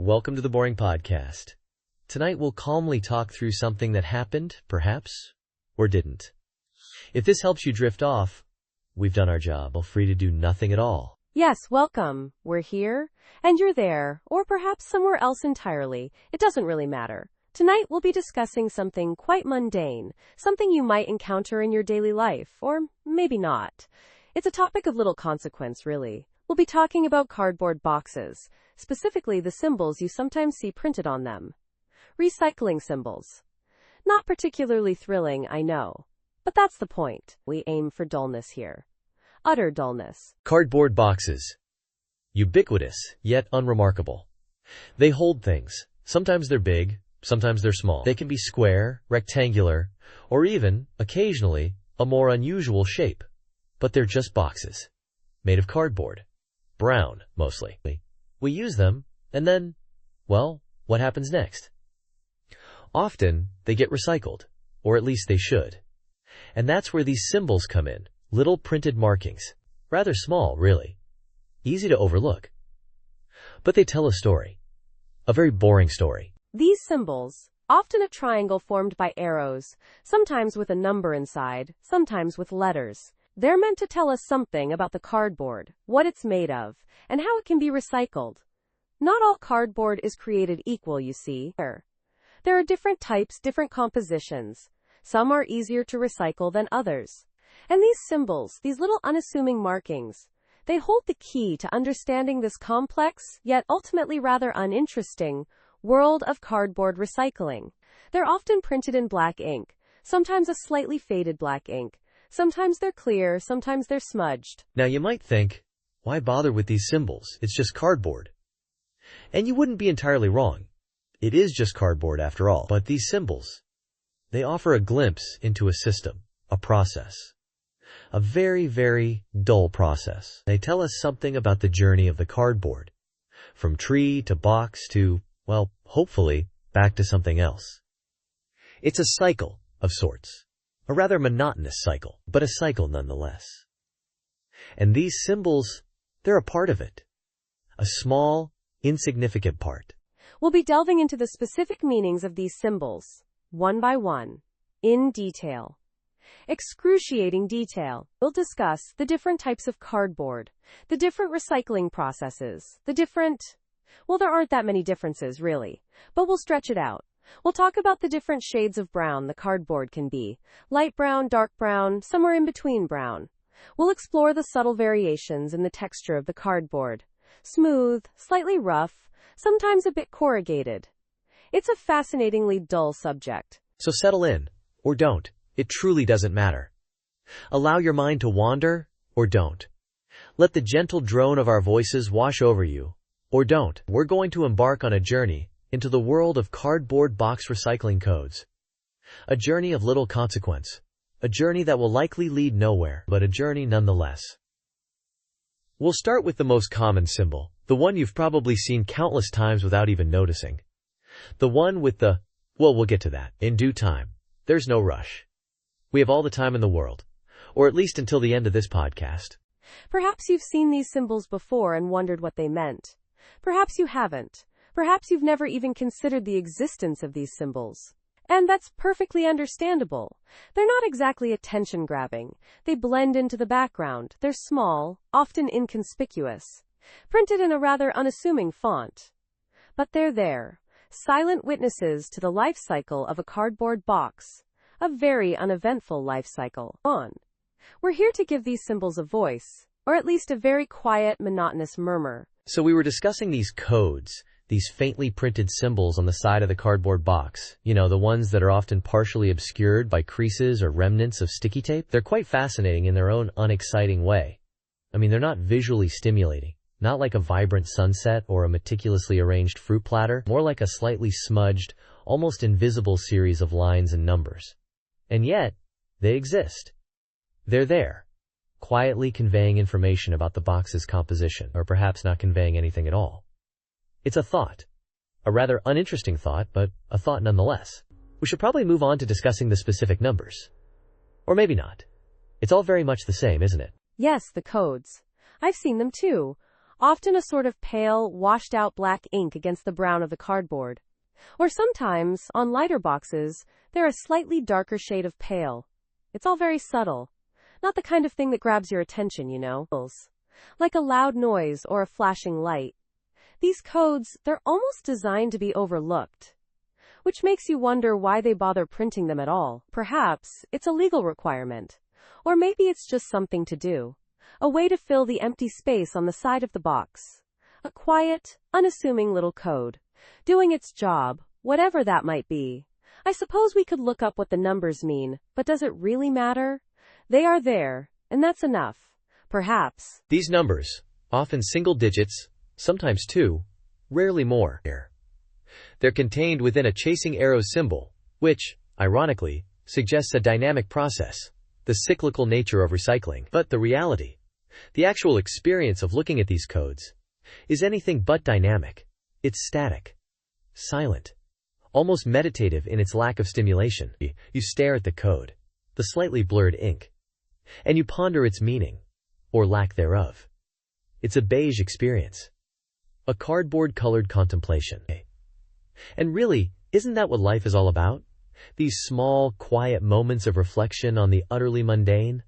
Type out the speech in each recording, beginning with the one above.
Welcome to the Boring Podcast. Tonight we'll calmly talk through something that happened, perhaps, or didn't. If this helps you drift off, we've done our job. Feel free to do nothing at all. Yes, welcome. We're here, and you're there, or perhaps somewhere else entirely. It doesn't really matter. Tonight we'll be discussing something quite mundane, something you might encounter in your daily life, or maybe not. It's a topic of little consequence, really. We'll be talking about cardboard boxes, specifically the symbols you sometimes see printed on them. Recycling symbols. Not particularly thrilling, I know. But that's the point. We aim for dullness here. Utter dullness. Cardboard boxes. Ubiquitous, yet unremarkable. They hold things. Sometimes they're big, sometimes they're small. They can be square, rectangular, or even, occasionally, a more unusual shape. But they're just boxes. Made of cardboard. Brown, mostly. We use them, and then, well, what happens next? Often, they get recycled, or at least they should. And that's where these symbols come in, little printed markings. Rather small, really. Easy to overlook. But they tell a story. A very boring story. These symbols, often a triangle formed by arrows, sometimes with a number inside, sometimes with letters. They're meant to tell us something about the cardboard, what it's made of, and how it can be recycled. Not all cardboard is created equal, you see. There are different types, different compositions. Some are easier to recycle than others. And these symbols, these little unassuming markings, they hold the key to understanding this complex, yet ultimately rather uninteresting, world of cardboard recycling. They're often printed in black ink, sometimes a slightly faded black ink. Sometimes they're clear, sometimes they're smudged. Now you might think, why bother with these symbols? It's just cardboard. And you wouldn't be entirely wrong. It is just cardboard after all. But these symbols, they offer a glimpse into a system, a process. A very, very dull process. They tell us something about the journey of the cardboard. From tree to box to, well, hopefully, back to something else. It's a cycle of sorts. A rather monotonous cycle, but a cycle nonetheless. And these symbols, they're a part of it. A small, insignificant part. We'll be delving into the specific meanings of these symbols, one by one, in detail. Excruciating detail. We'll discuss the different types of cardboard, the different recycling processes, well, there aren't that many differences, really, but we'll stretch it out. We'll talk about the different shades of brown the cardboard can be. Light brown, dark brown, somewhere in between brown. We'll explore the subtle variations in the texture of the cardboard. Smooth, slightly rough, sometimes a bit corrugated. It's a fascinatingly dull subject. So settle in, or don't. It truly doesn't matter. Allow your mind to wander, or don't. Let the gentle drone of our voices wash over you, or don't. We're going to embark on a journey into the world of cardboard box recycling codes. A journey of little consequence. A journey that will likely lead nowhere, but a journey nonetheless. We'll start with the most common symbol, the one you've probably seen countless times without even noticing. The one with we'll get to that in due time. There's no rush. We have all the time in the world, or at least until the end of this podcast. Perhaps you've seen these symbols before and wondered what they meant. Perhaps you haven't. Perhaps you've never even considered the existence of these symbols. And that's perfectly understandable. They're not exactly attention-grabbing. They blend into the background. They're small, often inconspicuous, printed in a rather unassuming font. But they're there, silent witnesses to the life cycle of a cardboard box. A very uneventful life cycle. We're here to give these symbols a voice, or at least a very quiet, monotonous murmur. So we were discussing these codes, these faintly printed symbols on the side of the cardboard box. You know, the ones that are often partially obscured by creases or remnants of sticky tape. They're quite fascinating in their own unexciting way. I mean, they're not visually stimulating. Not like a vibrant sunset or a meticulously arranged fruit platter. More like a slightly smudged, almost invisible series of lines and numbers. And yet, they exist. They're there, quietly conveying information about the box's composition, or perhaps not conveying anything at all. It's a thought. A rather uninteresting thought, but a thought nonetheless. We should probably move on to discussing the specific numbers. Or maybe not. It's all very much the same, isn't it? Yes, the codes. I've seen them too. often a sort of pale, washed-out black ink against the brown of the cardboard. Or sometimes, on lighter boxes, they're a slightly darker shade of pale. It's all very subtle. Not the kind of thing that grabs your attention, you know. Like a loud noise or a flashing light. These codes, they're almost designed to be overlooked. Which makes you wonder why they bother printing them at all. Perhaps it's a legal requirement. Or maybe it's just something to do. A way to fill the empty space on the side of the box. A quiet, unassuming little code. Doing its job, whatever that might be. I suppose we could look up what the numbers mean, but does it really matter? They are there, and that's enough. Perhaps. These numbers, often single digits, sometimes two, rarely more. They're contained within a chasing arrow symbol, which, ironically, suggests a dynamic process, the cyclical nature of recycling. But the reality, the actual experience of looking at these codes, is anything but dynamic. It's static, silent, almost meditative in its lack of stimulation. You stare at the code, the slightly blurred ink, and you ponder its meaning, or lack thereof. It's a beige experience. A cardboard-colored contemplation. And really, isn't that what life is all about? These small, quiet moments of reflection on the utterly mundane?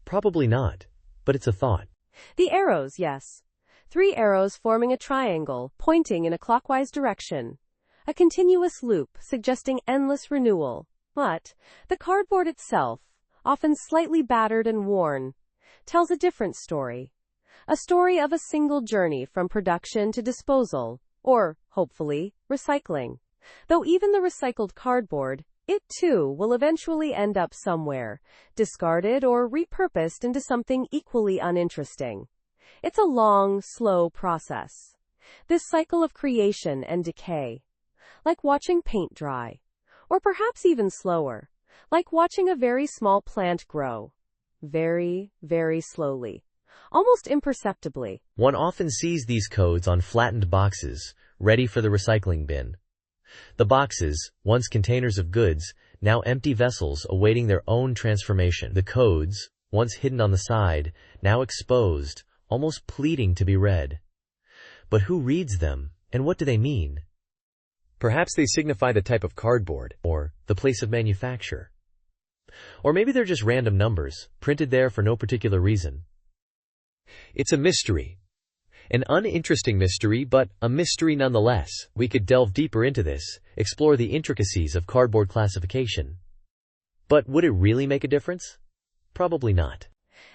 Probably not, but it's a thought. The arrows, yes. 3 arrows forming a triangle, pointing in a clockwise direction. A continuous loop, suggesting endless renewal. But the cardboard itself, often slightly battered and worn, tells a different story. A story of a single journey from production to disposal, or, hopefully, recycling. Though even the recycled cardboard, it too will eventually end up somewhere, discarded or repurposed into something equally uninteresting. It's a long, slow process. This cycle of creation and decay. Like watching paint dry. Or perhaps even slower. Like watching a very small plant grow. Very, very slowly. Almost imperceptibly. One often sees these codes on flattened boxes, ready for the recycling bin. The boxes, once containers of goods, now empty vessels awaiting their own transformation. The codes, once hidden on the side, now exposed, almost pleading to be read. But who reads them, and what do they mean? Perhaps they signify the type of cardboard, or the place of manufacture. Or maybe they're just random numbers, printed there for no particular reason. It's a mystery. An uninteresting mystery, but a mystery nonetheless. We could delve deeper into this, explore the intricacies of cardboard classification. But would it really make a difference? Probably not.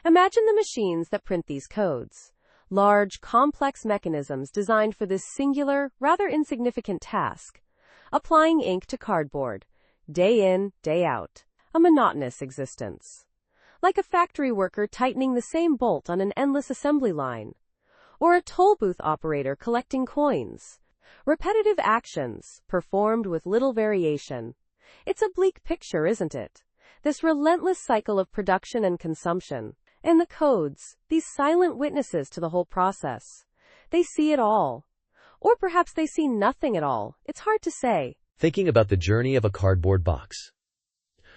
Imagine the machines that print these codes. Large, complex mechanisms designed for this singular, rather insignificant task. Applying ink to cardboard. Day in, day out. A monotonous existence. Like a factory worker tightening the same bolt on an endless assembly line. Or a toll booth operator collecting coins. Repetitive actions, performed with little variation. It's a bleak picture, isn't it? This relentless cycle of production and consumption. And the codes, these silent witnesses to the whole process. They see it all. Or perhaps they see nothing at all. It's hard to say. Thinking about the journey of a cardboard box.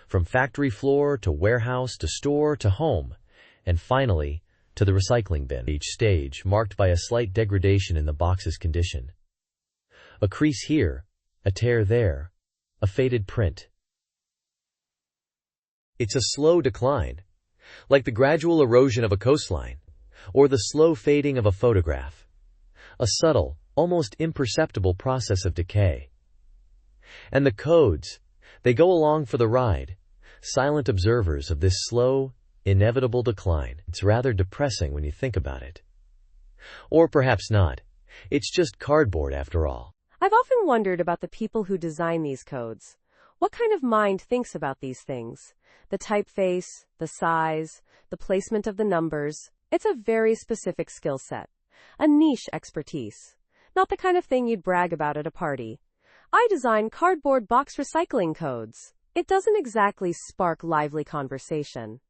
From factory floor to warehouse to store to home, and finally, to the recycling bin. Each stage marked by a slight degradation in the box's condition. A crease here, a tear there, a faded print. It's a slow decline, like the gradual erosion of a coastline, or the slow fading of a photograph. A subtle, almost imperceptible process of decay. And the codes, they go along for the ride, silent observers of this slow, inevitable decline. It's rather depressing when you think about it. Or perhaps not. It's just cardboard after all. I've often wondered about the people who design these codes. What kind of mind thinks about these things? The typeface, the size, the placement of the numbers. It's a very specific skill set. A niche expertise. Not the kind of thing you'd brag about at a party. I design cardboard box recycling codes. It doesn't exactly spark lively conversation.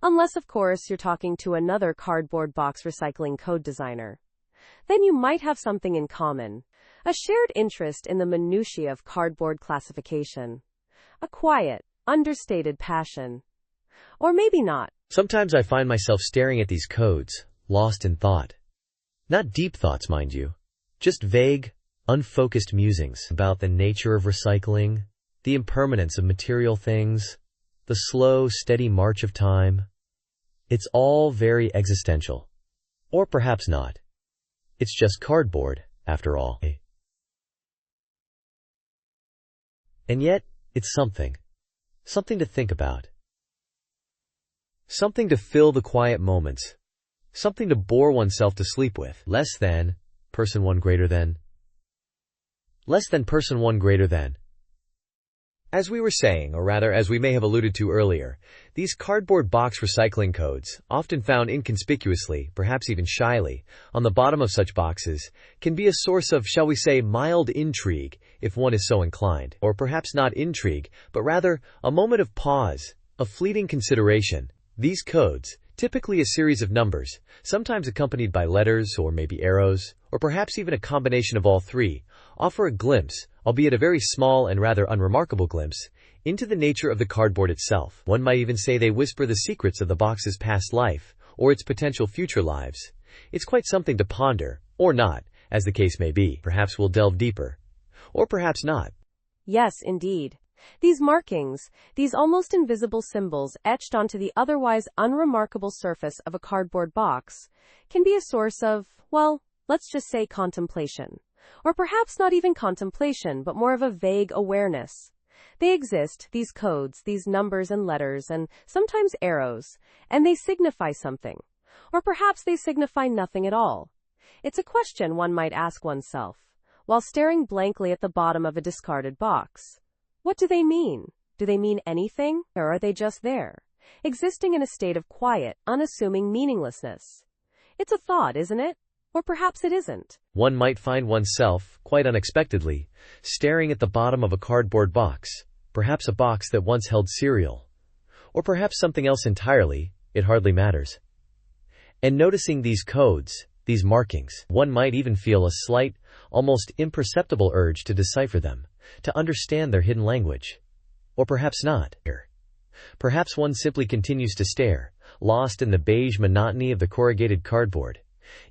Unless, of course, you're talking to another cardboard box recycling code designer. Then you might have something in common. A shared interest in the minutiae of cardboard classification. A quiet, understated passion. Or maybe not. Sometimes I find myself staring at these codes, lost in thought. Not deep thoughts, mind you. Just vague, unfocused musings about the nature of recycling, the impermanence of material things, the slow, steady march of time. It's all very existential. Or perhaps not. It's just cardboard, after all. And yet, it's something. Something to think about. Something to fill the quiet moments. Something to bore oneself to sleep with. Less than, person one greater than. Less than person one greater than. As we were saying, or rather as we may have alluded to earlier, these cardboard box recycling codes, often found inconspicuously, perhaps even shyly, on the bottom of such boxes, can be a source of, shall we say, mild intrigue, if one is so inclined, or perhaps not intrigue, but rather a moment of pause, of fleeting consideration. These codes, typically a series of numbers, sometimes accompanied by letters or maybe arrows, or perhaps even a combination of all three, offer a glimpse, albeit a very small and rather unremarkable glimpse, into the nature of the cardboard itself. One might even say they whisper the secrets of the box's past life, or its potential future lives. It's quite something to ponder, or not, as the case may be. Perhaps we'll delve deeper. Or perhaps not. Yes, indeed. These markings, these almost invisible symbols etched onto the otherwise unremarkable surface of a cardboard box, can be a source of, well, let's just say contemplation. Or perhaps not even contemplation, but more of a vague awareness. They exist, these codes, these numbers and letters, and sometimes arrows, and they signify something. Or perhaps they signify nothing at all. It's a question one might ask oneself, while staring blankly at the bottom of a discarded box. What do they mean? Do they mean anything, or are they just there, existing in a state of quiet, unassuming meaninglessness? It's a thought, isn't it? Or perhaps it isn't. One might find oneself, quite unexpectedly, staring at the bottom of a cardboard box, perhaps a box that once held cereal, or perhaps something else entirely, it hardly matters. And noticing these codes, these markings, one might even feel a slight, almost imperceptible urge to decipher them, to understand their hidden language. Or perhaps not. Perhaps one simply continues to stare, lost in the beige monotony of the corrugated cardboard.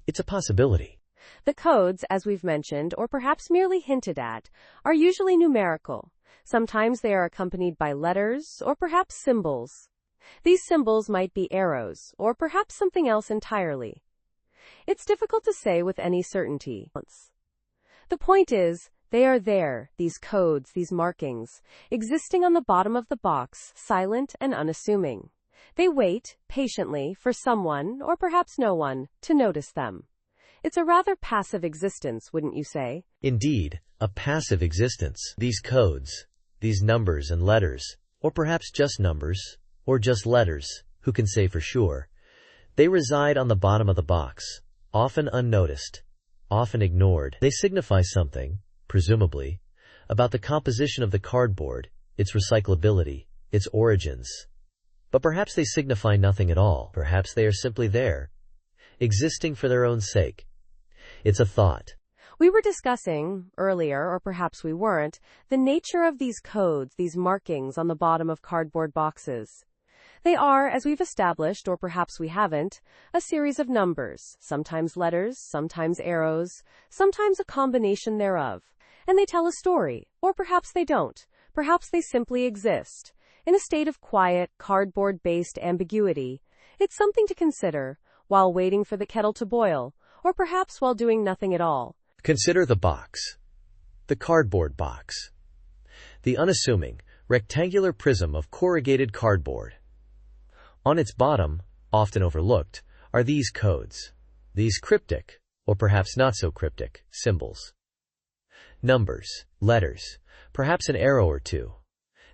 It's a possibility. The codes, as we've mentioned, or perhaps merely hinted at, are usually numerical. Sometimes they are accompanied by letters, or perhaps symbols. These symbols might be arrows, or perhaps something else entirely. It's difficult to say with any certainty. The point is, they are there, these codes, these markings, existing on the bottom of the box, silent and unassuming. They wait, patiently, for someone, or perhaps no one, to notice them. It's a rather passive existence, wouldn't you say? Indeed, a passive existence. These codes, these numbers and letters, or perhaps just numbers, or just letters, who can say for sure, they reside on the bottom of the box, often unnoticed, often ignored. They signify something, presumably, about the composition of the cardboard, its recyclability, its origins. But perhaps they signify nothing at all. Perhaps they are simply there, existing for their own sake. It's a thought. We were discussing, earlier, or perhaps we weren't, the nature of these codes, these markings on the bottom of cardboard boxes. They are, as we've established, or perhaps we haven't, a series of numbers, sometimes letters, sometimes arrows, sometimes a combination thereof. And they tell a story, or perhaps they don't. Perhaps they simply exist. In a state of quiet, cardboard-based ambiguity. It's something to consider, while waiting for the kettle to boil, or perhaps while doing nothing at all. Consider the box. The cardboard box. The unassuming, rectangular prism of corrugated cardboard. On its bottom, often overlooked, are these codes. These cryptic, or perhaps not so cryptic, symbols. Numbers, letters, perhaps an arrow or two.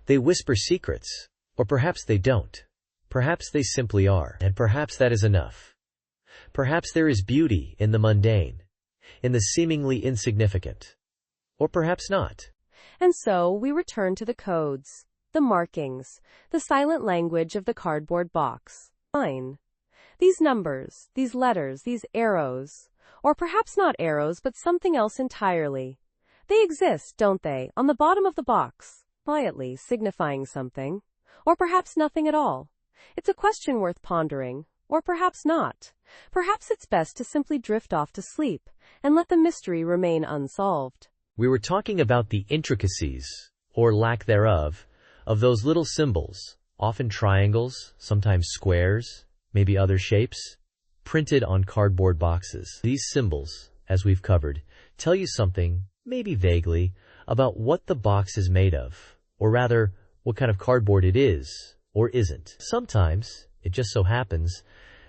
They whisper secrets, or perhaps they don't. Perhaps they simply are, and perhaps that is enough. Perhaps there is beauty in the mundane, in the seemingly insignificant. Or perhaps not. And so we return to the codes, the markings, the silent language of the cardboard box. Fine. These numbers, these letters, these arrows, or perhaps not arrows but something else entirely. They exist, don't they, on the bottom of the box, quietly signifying something, or perhaps nothing at all. It's a question worth pondering, Or perhaps not. Perhaps it's best to simply drift off to sleep and let the mystery remain unsolved. We were talking about the intricacies, or lack thereof, of those little symbols, often triangles, sometimes squares, maybe other shapes, printed on cardboard boxes. These symbols, as we've covered, tell you something, maybe vaguely, about what the box is made of, or rather, what kind of cardboard it is, or isn't. Sometimes, it just so happens,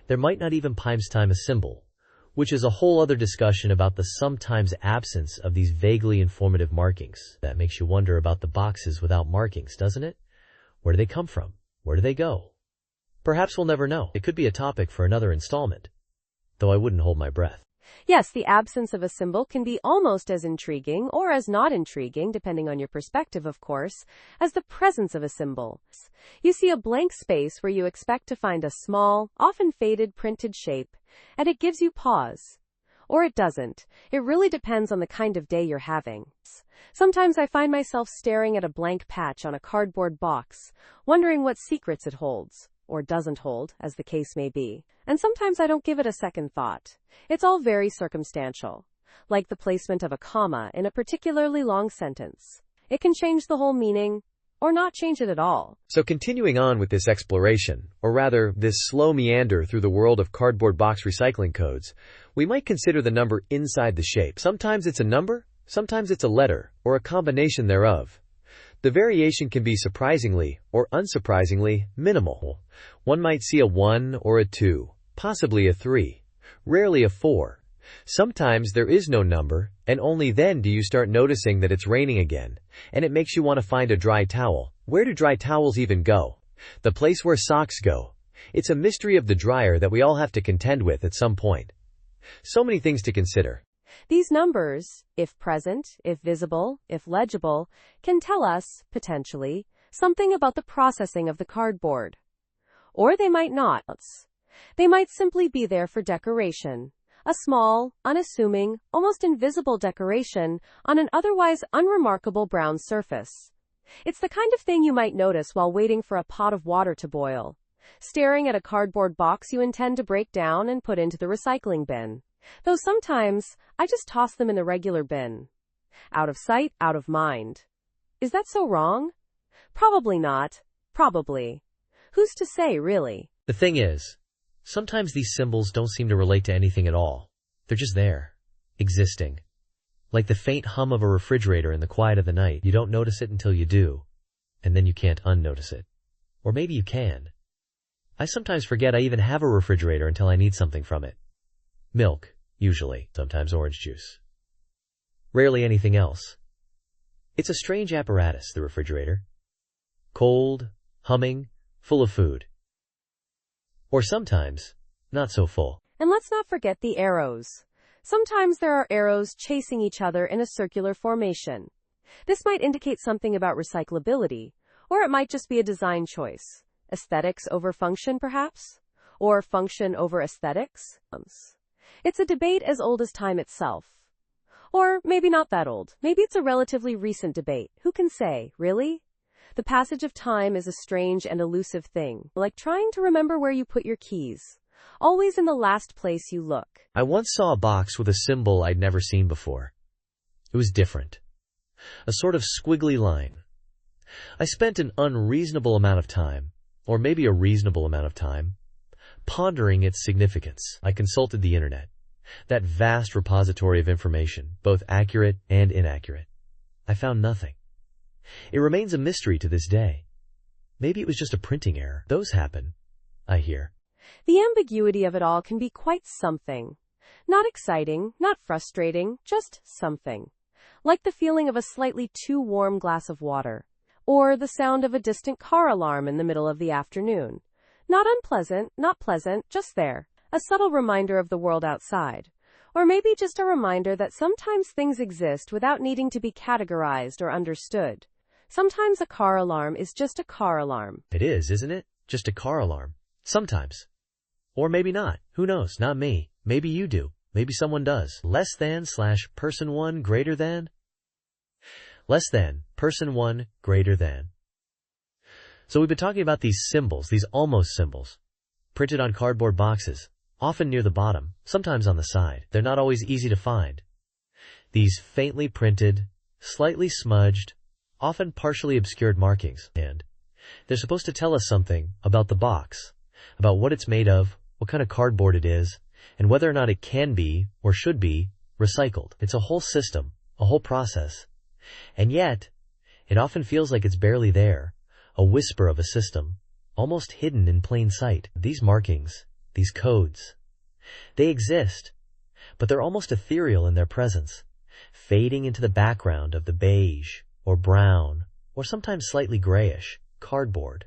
there might not even time a symbol, which is a whole other discussion about the sometimes absence of these vaguely informative markings. That makes you wonder about the boxes without markings, doesn't it? Where do they come from? Where do they go? Perhaps we'll never know. It could be a topic for another installment, though I wouldn't hold my breath. Yes, the absence of a symbol can be almost as intriguing, or as not intriguing, depending on your perspective, of course, as the presence of a symbol. You see a blank space where you expect to find a small, often faded printed shape, and it gives you pause. Or it doesn't. It really depends on the kind of day you're having. Sometimes I find myself staring at a blank patch on a cardboard box, wondering what secrets it holds, or doesn't hold, as the case may be. And sometimes I don't give it a second thought. It's all very circumstantial, like the placement of a comma in a particularly long sentence. It can change the whole meaning, or not change it at all. So continuing on with this exploration, or rather, this slow meander through the world of cardboard box recycling codes, we might consider the number inside the shape. Sometimes it's a number, sometimes it's a letter, or a combination thereof. The variation can be surprisingly, or unsurprisingly, minimal. One might see a 1 or a 2, possibly a 3, rarely a 4. Sometimes there is no number, and only then do you start noticing that it's raining again, and it makes you want to find a dry towel. Where do dry towels even go? The place where socks go. It's a mystery of the dryer that we all have to contend with at some point. So many things to consider. These numbers, if present, if visible, if legible, can tell us, potentially, something about the processing of the cardboard. Or they might not. They might simply be there for decoration. A small, unassuming, almost invisible decoration on an otherwise unremarkable brown surface. It's the kind of thing you might notice while waiting for a pot of water to boil, staring at a cardboard box you intend to break down and put into the recycling bin. Though sometimes, I just toss them in the regular bin. Out of sight, out of mind. Is that so wrong? Probably not. Probably. Who's to say, really? The thing is, sometimes these symbols don't seem to relate to anything at all. They're just there, existing. Like the faint hum of a refrigerator in the quiet of the night. You don't notice it until you do, and then you can't unnotice it. Or maybe you can. I sometimes forget I even have a refrigerator until I need something from it. Milk, usually, sometimes orange juice. Rarely anything else. It's a strange apparatus, the refrigerator. Cold, humming, full of food. Or sometimes, not so full. And let's not forget the arrows. Sometimes there are arrows chasing each other in a circular formation. This might indicate something about recyclability, or it might just be a design choice. Aesthetics over function, perhaps? Or function over aesthetics? It's a debate as old as time itself. Or maybe not that old. Maybe it's a relatively recent debate. Who can say, really? The passage of time is a strange and elusive thing, like trying to remember where you put your keys. Always in the last place you look. I once saw a box with a symbol I'd never seen before. It was different. A sort of squiggly line. I spent an unreasonable amount of time, or maybe a reasonable amount of time, pondering its significance. I consulted the internet, that vast repository of information, both accurate and inaccurate. I found nothing. It remains a mystery to this day. Maybe it was just a printing error. Those happen, I hear. The ambiguity of it all can be quite something. Not exciting, not frustrating, just something. Like the feeling of a slightly too warm glass of water, or the sound of a distant car alarm in the middle of the afternoon. Not unpleasant, not pleasant, just there. A subtle reminder of the world outside. Or maybe just a reminder that sometimes things exist without needing to be categorized or understood. Sometimes a car alarm is just a car alarm. It is, isn't it? Just a car alarm. Sometimes. Or maybe not. Who knows? Not me. Maybe you do. Maybe someone does. Less than / person 1 greater than? Less than, person 1 greater than. So we've been talking about these symbols, these almost symbols. printed on cardboard boxes, often near the bottom, sometimes on the side. They're not always easy to find. These faintly printed, slightly smudged, often partially obscured markings, and they're supposed to tell us something about the box, about what it's made of, what kind of cardboard it is, and whether or not it can be, or should be, recycled. It's a whole system, a whole process. And yet, it often feels like it's barely there, a whisper of a system, almost hidden in plain sight. These markings, these codes, they exist, but they're almost ethereal in their presence, fading into the background of the beige, or brown, or sometimes slightly grayish, cardboard.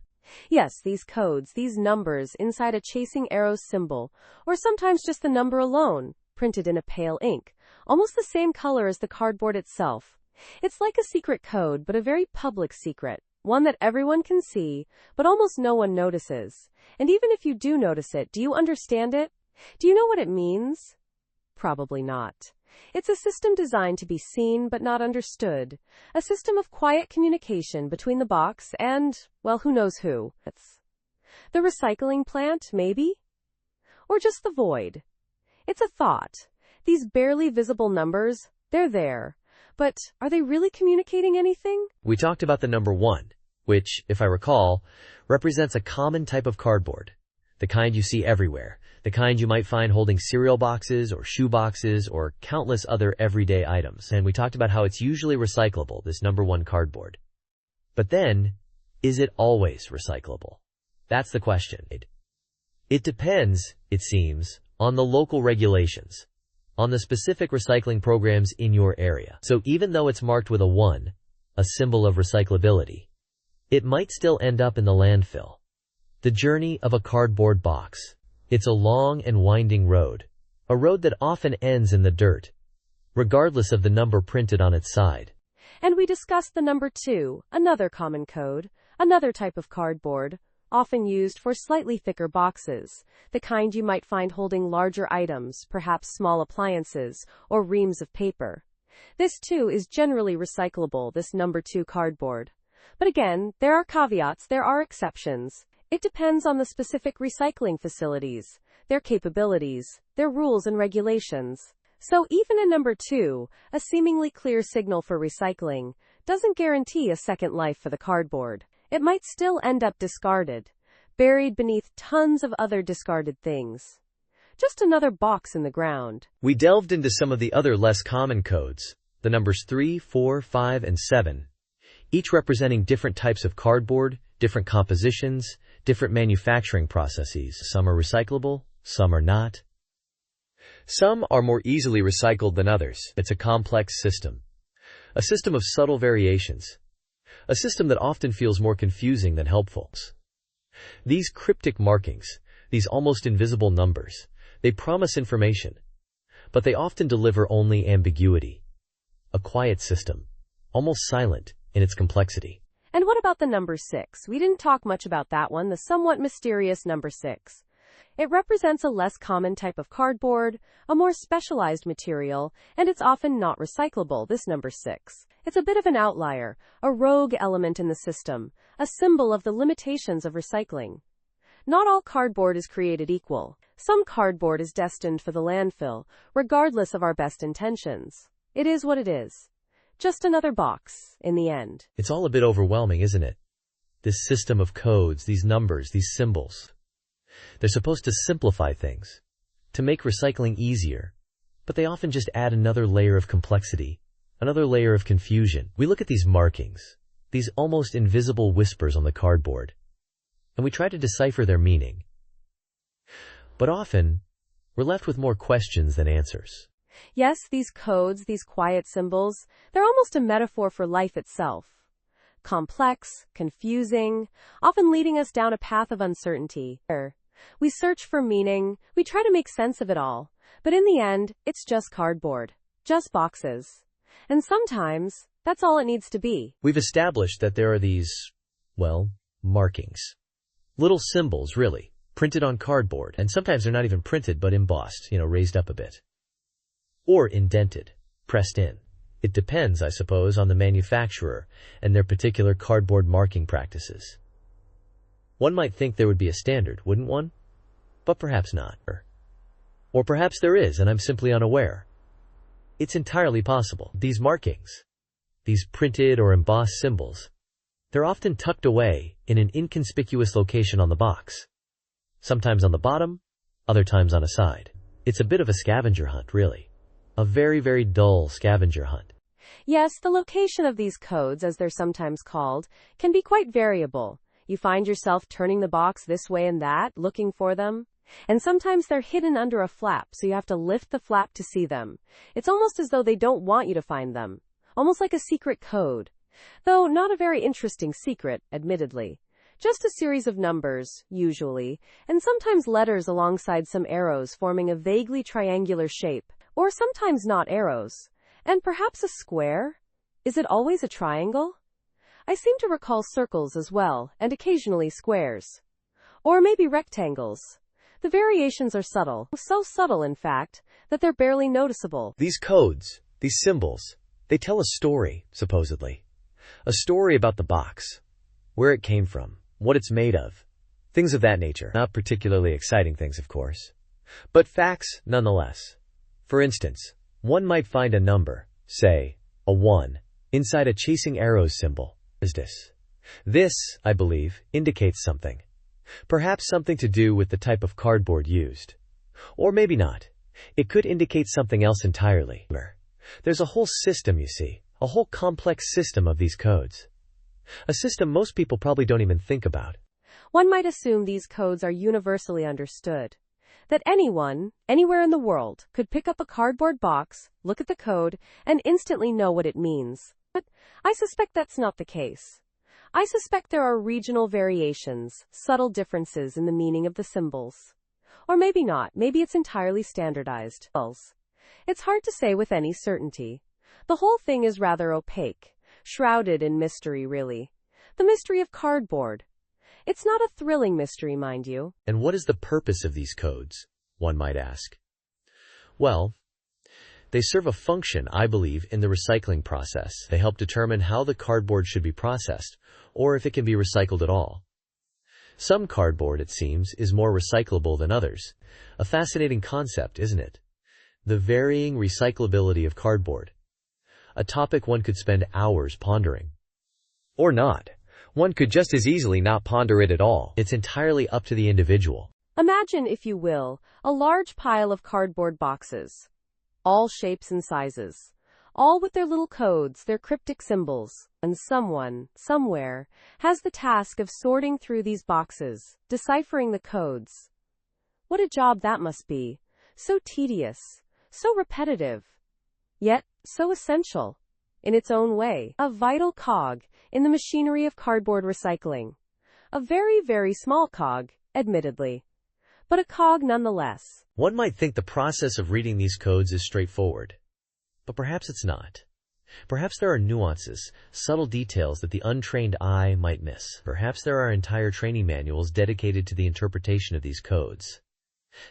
Yes, these codes, these numbers inside a chasing arrow symbol, or sometimes just the number alone, printed in a pale ink, almost the same color as the cardboard itself. It's like a secret code, but a very public secret, one that everyone can see, but almost no one notices. And even if you do notice it, do you understand it? Do you know what it means? Probably not. It's a system designed to be seen but not understood. A system of quiet communication between the box and, well, who knows who. It's the recycling plant, maybe? Or just the void. It's a thought. These barely visible numbers, they're there. But are they really communicating anything? We talked about the number 1, which, if I recall, represents a common type of cardboard. The kind you see everywhere. The kind you might find holding cereal boxes or shoe boxes or countless other everyday items. And we talked about how it's usually recyclable, this number 1 cardboard. But then, is it always recyclable? That's the question. It depends, it seems, on the local regulations, on the specific recycling programs in your area. So even though it's marked with a 1, a symbol of recyclability, it might still end up in the landfill. The journey of a cardboard box. It's a long and winding road, a road that often ends in the dirt, regardless of the number printed on its side. And we discussed the number 2, another common code, another type of cardboard, often used for slightly thicker boxes, the kind you might find holding larger items, perhaps small appliances, or reams of paper. This too is generally recyclable, this number 2 cardboard. But again, there are caveats, there are exceptions. It depends on the specific recycling facilities, their capabilities, their rules and regulations. So even a number 2, a seemingly clear signal for recycling, doesn't guarantee a second life for the cardboard. It might still end up discarded, buried beneath tons of other discarded things. Just another box in the ground. We delved into some of the other less common codes, the numbers 3, 4, 5, and 7, each representing different types of cardboard, different compositions, different manufacturing processes. Some are recyclable, some are not. Some are more easily recycled than others. It's a complex system. A system of subtle variations. A system that often feels more confusing than helpful. These cryptic markings, these almost invisible numbers, they promise information, but they often deliver only ambiguity. A quiet system, almost silent in its complexity. And what about the number 6? We didn't talk much about that one, the somewhat mysterious number 6. It represents a less common type of cardboard, a more specialized material, and it's often not recyclable, this number 6. It's a bit of an outlier, a rogue element in the system, a symbol of the limitations of recycling. Not all cardboard is created equal. Some cardboard is destined for the landfill, regardless of our best intentions. It is what it is. Just another box, in the end. It's all a bit overwhelming, isn't it? This system of codes, these numbers, these symbols. They're supposed to simplify things, to make recycling easier, but they often just add another layer of complexity, another layer of confusion. We look at these markings, these almost invisible whispers on the cardboard, and we try to decipher their meaning. But often, we're left with more questions than answers. Yes, these codes, these quiet symbols, they're almost a metaphor for life itself. Complex, confusing, often leading us down a path of uncertainty. We search for meaning, we try to make sense of it all, but in the end, it's just cardboard, just boxes. And sometimes, that's all it needs to be. We've established that there are these, well, markings. Little symbols, really, printed on cardboard, and sometimes they're not even printed but embossed, raised up a bit. Or indented, pressed in. It depends, I suppose, on the manufacturer and their particular cardboard marking practices. One might think there would be a standard, wouldn't one? but perhaps not. Or perhaps there is and I'm simply unaware. It's entirely possible. These markings, these printed or embossed symbols, they're often tucked away in an inconspicuous location on the box. Sometimes on the bottom, other times on a side. It's a bit of a scavenger hunt, really. A very, very dull scavenger hunt. Yes, the location of these codes, as they're sometimes called, can be quite variable. You find yourself turning the box this way and that, looking for them. And sometimes they're hidden under a flap, so you have to lift the flap to see them. It's almost as though they don't want you to find them. Almost like a secret code. Though not a very interesting secret, admittedly. Just a series of numbers, usually, and sometimes letters alongside some arrows forming a vaguely triangular shape, or sometimes not arrows. And perhaps a square? Is it always a triangle? I seem to recall circles as well, and occasionally squares. Or maybe rectangles. The variations are subtle, so subtle in fact, that they're barely noticeable. These codes, these symbols, they tell a story, supposedly. A story about the box, where it came from, what it's made of, things of that nature. Not particularly exciting things, of course, but facts nonetheless. For instance, one might find a number, say, a 1, inside a chasing arrows symbol. This, I believe, indicates something. Perhaps something to do with the type of cardboard used. Or maybe not. It could indicate something else entirely. There's a whole system, you see, a whole complex system of these codes. A system most people probably don't even think about. One might assume these codes are universally understood. That anyone, anywhere in the world, could pick up a cardboard box, look at the code, and instantly know what it means. But I suspect that's not the case. I suspect there are regional variations, subtle differences in the meaning of the symbols. Or maybe not, maybe it's entirely standardized. It's hard to say with any certainty. The whole thing is rather opaque, shrouded in mystery really. The mystery of cardboard. It's not a thrilling mystery, mind you. And what is the purpose of these codes, one might ask? Well, they serve a function, I believe, in the recycling process. They help determine how the cardboard should be processed, or if it can be recycled at all. Some cardboard, it seems, is more recyclable than others. A fascinating concept, isn't it? The varying recyclability of cardboard. A topic one could spend hours pondering. Or not. One could just as easily not ponder it at all. It's entirely up to the individual. Imagine, if you will, a large pile of cardboard boxes. All shapes and sizes. All with their little codes, their cryptic symbols. And someone, somewhere, has the task of sorting through these boxes, deciphering the codes. What a job that must be. So tedious. So repetitive. Yet, so essential. In its own way. A vital cog in the machinery of cardboard recycling. A very, very small cog, admittedly. But a cog nonetheless. One might think the process of reading these codes is straightforward. But perhaps it's not. Perhaps there are nuances, subtle details that the untrained eye might miss. Perhaps there are entire training manuals dedicated to the interpretation of these codes.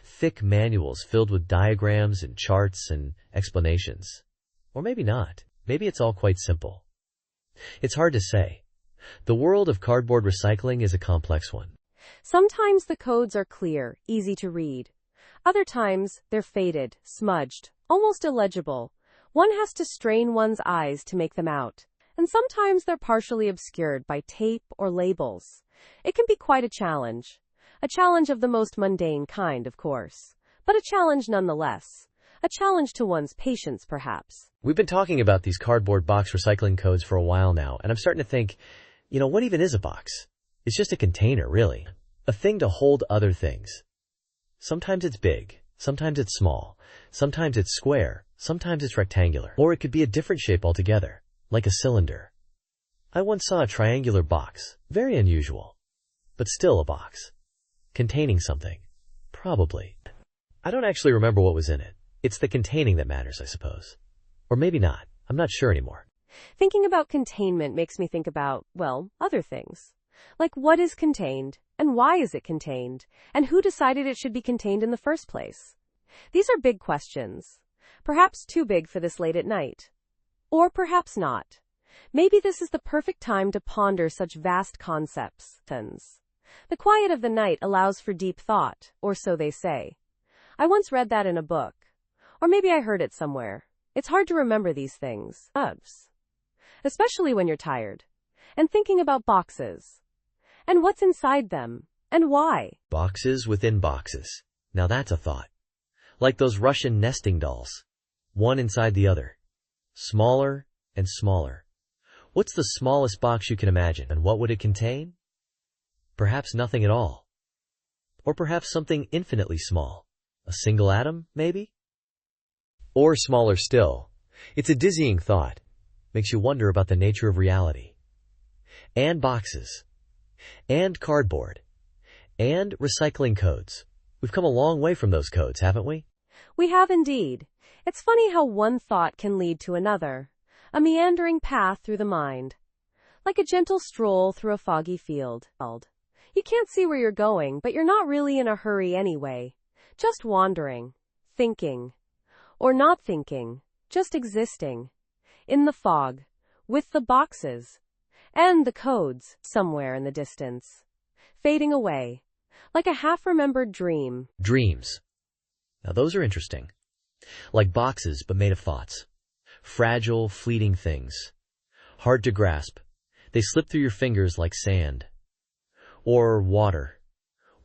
Thick manuals filled with diagrams and charts and explanations. Or maybe not. Maybe it's all quite simple. It's hard to say. The world of cardboard recycling is a complex one. Sometimes the codes are clear, easy to read. Other times, they're faded, smudged, almost illegible. One has to strain one's eyes to make them out. And sometimes they're partially obscured by tape or labels. It can be quite a challenge. A challenge of the most mundane kind, of course. But a challenge nonetheless. A challenge to one's patience, perhaps. We've been talking about these cardboard box recycling codes for a while now, and I'm starting to think, what even is a box? It's just a container, really. A thing to hold other things. Sometimes it's big, sometimes it's small, sometimes it's square, sometimes it's rectangular. Or it could be a different shape altogether, like a cylinder. I once saw a triangular box, very unusual, but still a box, containing something. Probably. I don't actually remember what was in it. It's the containing that matters, I suppose. Or maybe not. I'm not sure anymore. Thinking about containment makes me think about, other things. Like what is contained, and why is it contained, and who decided it should be contained in the first place? These are big questions. Perhaps too big for this late at night. Or perhaps not. Maybe this is the perfect time to ponder such vast concepts. The quiet of the night allows for deep thought, or so they say. I once read that in a book. Or maybe I heard it somewhere. It's hard to remember these things. Especially when you're tired. And thinking about boxes. And what's inside them. And why. Boxes within boxes. Now that's a thought. Like those Russian nesting dolls. One inside the other. Smaller and smaller. What's the smallest box you can imagine, and what would it contain? Perhaps nothing at all. Or perhaps something infinitely small. A single atom, maybe? Or smaller still. It's a dizzying thought. Makes you wonder about the nature of reality. And boxes. And cardboard. And recycling codes. We've come a long way from those codes, haven't we? We have indeed. It's funny how one thought can lead to another. A meandering path through the mind. Like a gentle stroll through a foggy field. You can't see where you're going, but you're not really in a hurry anyway. Just wandering. Thinking. Or not thinking. Just existing. In the fog. With the boxes. And the codes, somewhere in the distance. Fading away. Like a half-remembered dream. Dreams. Now those are interesting. Like boxes, but made of thoughts. Fragile, fleeting things. Hard to grasp. They slip through your fingers like sand. Or water.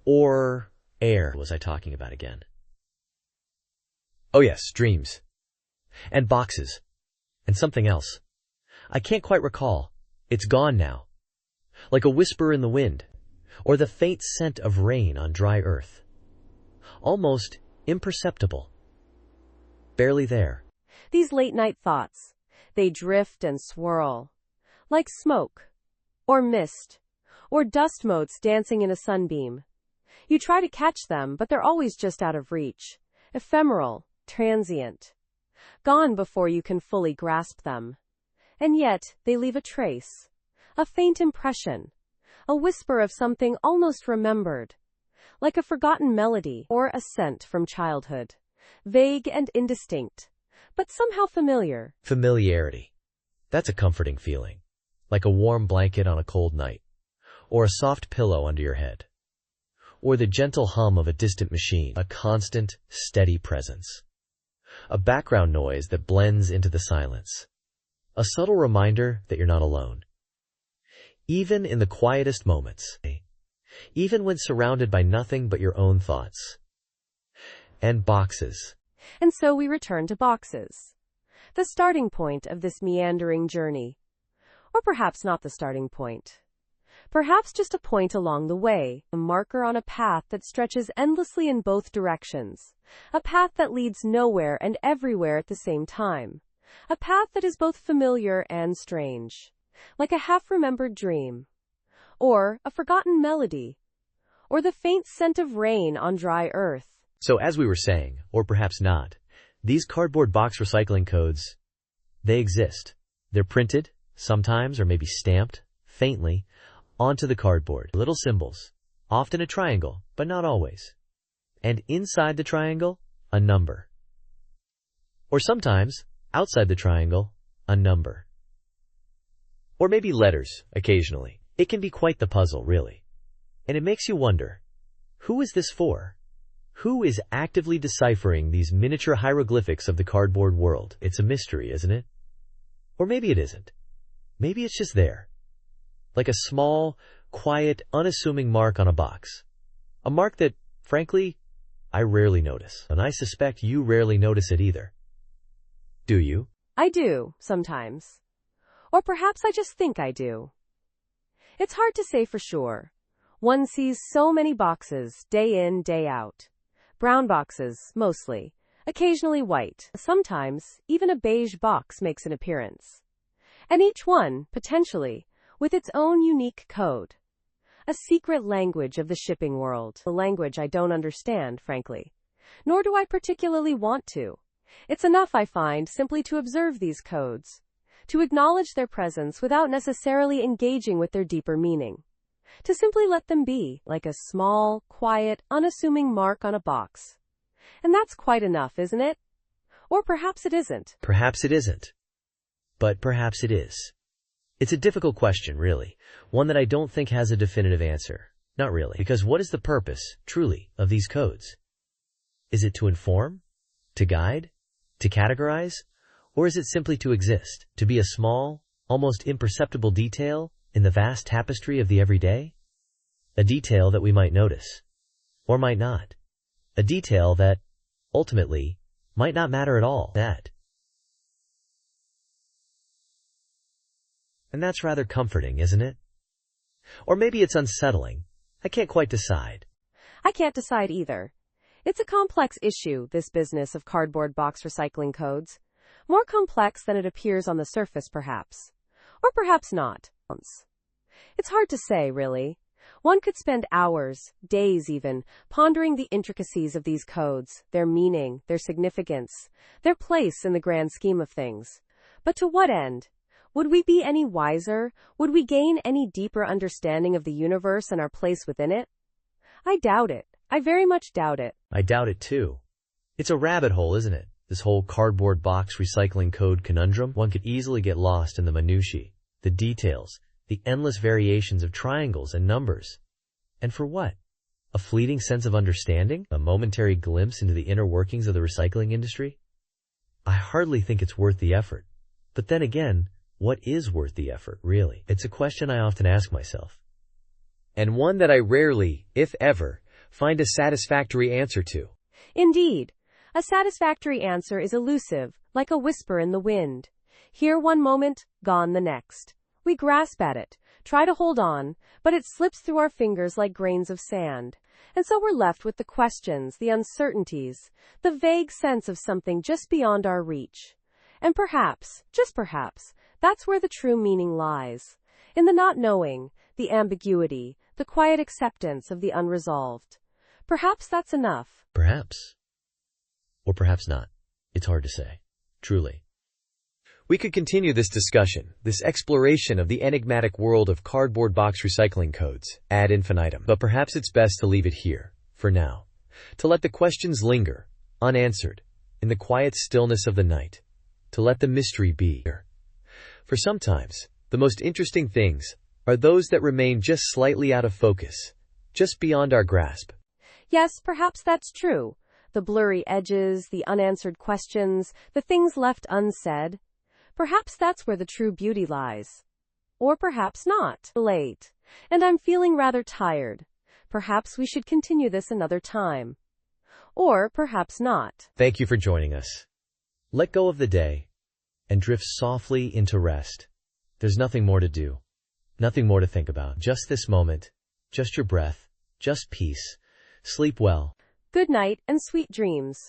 Or air, was I talking about again? Oh yes, dreams. And boxes. And something else. I can't quite recall. It's gone now. Like a whisper in the wind. Or the faint scent of rain on dry earth. Almost imperceptible. Barely there. These late-night thoughts. They drift and swirl. Like smoke. Or mist. Or dust motes dancing in a sunbeam. You try to catch them, but they're always just out of reach. Ephemeral. Transient. Gone before you can fully grasp them. And yet, they leave a trace. A faint impression. A whisper of something almost remembered. Like a forgotten melody or a scent from childhood. Vague and indistinct, but somehow familiar. Familiarity. That's a comforting feeling. Like a warm blanket on a cold night. Or a soft pillow under your head. Or the gentle hum of a distant machine. A constant, steady presence. A background noise that blends into the silence. A subtle reminder that you're not alone. Even in the quietest moments. Even when surrounded by nothing but your own thoughts. And boxes. And so we return to boxes. The starting point of this meandering journey. Or perhaps not the starting point. Perhaps just a point along the way, a marker on a path that stretches endlessly in both directions. A path that leads nowhere and everywhere at the same time. A path that is both familiar and strange. Like a half-remembered dream. Or a forgotten melody. Or the faint scent of rain on dry earth. So as we were saying, or perhaps not, these cardboard box recycling codes, they exist. They're printed, sometimes or maybe stamped, faintly, onto the cardboard. Little symbols, often a triangle, but not always. And inside the triangle, a number. Or sometimes, outside the triangle, a number. Or maybe letters, occasionally. It can be quite the puzzle, really. And it makes you wonder, who is this for? Who is actively deciphering these miniature hieroglyphics of the cardboard world? It's a mystery, isn't it? Or maybe it isn't. Maybe it's just there. Like a small, quiet, unassuming mark on a box. A mark that, frankly, I rarely notice. And I suspect you rarely notice it either. Do you? I do, sometimes. Or perhaps I just think I do. It's hard to say for sure. One sees so many boxes, day in, day out. Brown boxes, mostly. Occasionally white. Sometimes, even a beige box makes an appearance. And each one, potentially, with its own unique code. A secret language of the shipping world. A language I don't understand, frankly. Nor do I particularly want to. It's enough, I find, simply to observe these codes. To acknowledge their presence without necessarily engaging with their deeper meaning. To simply let them be, like a small, quiet, unassuming mark on a box. And that's quite enough, isn't it? Or perhaps it isn't. Perhaps it isn't. But perhaps it is. It's a difficult question, really. One that I don't think has a definitive answer. Not really. Because what is the purpose, truly, of these codes? Is it to inform? To guide? To categorize? Or is it simply to exist? To be a small, almost imperceptible detail in the vast tapestry of the everyday? A detail that we might notice. Or might not. A detail that, ultimately, might not matter at all. And that's rather comforting, isn't it? Or maybe it's unsettling. I can't quite decide. I can't decide either. It's a complex issue, this business of cardboard box recycling codes. More complex than it appears on the surface, perhaps. Or perhaps not. It's hard to say, really. One could spend hours, days even, pondering the intricacies of these codes, their meaning, their significance, their place in the grand scheme of things. But to what end? Would we be any wiser? Would we gain any deeper understanding of the universe and our place within it? I doubt it. I very much doubt it. I doubt it too. It's a rabbit hole, isn't it? This whole cardboard box recycling code conundrum. One could easily get lost in the minutiae, the details, the endless variations of triangles and numbers. And for what? A fleeting sense of understanding? A momentary glimpse into the inner workings of the recycling industry? I hardly think it's worth the effort. But then again, what is worth the effort, really? It's a question I often ask myself. And one that I rarely, if ever, find a satisfactory answer to. Indeed. A satisfactory answer is elusive, like a whisper in the wind. Here one moment, gone the next. We grasp at it, try to hold on, but it slips through our fingers like grains of sand. And so we're left with the questions, the uncertainties, the vague sense of something just beyond our reach. And perhaps, just perhaps, that's where the true meaning lies. In the not knowing, the ambiguity, the quiet acceptance of the unresolved. Perhaps that's enough. Perhaps. Or perhaps not. It's hard to say. Truly. We could continue this discussion, this exploration of the enigmatic world of cardboard box recycling codes, ad infinitum. But perhaps it's best to leave it here, for now. To let the questions linger, unanswered, in the quiet stillness of the night. To let the mystery be. For sometimes, the most interesting things are those that remain just slightly out of focus, just beyond our grasp. Yes, perhaps that's true. The blurry edges, the unanswered questions, the things left unsaid. Perhaps that's where the true beauty lies. Or perhaps not. Late. And I'm feeling rather tired. Perhaps we should continue this another time. Or perhaps not. Thank you for joining us. Let go of the day and drift softly into rest. There's nothing more to do. Nothing more to think about. Just this moment. Just your breath. Just peace. Sleep well. Good night and sweet dreams.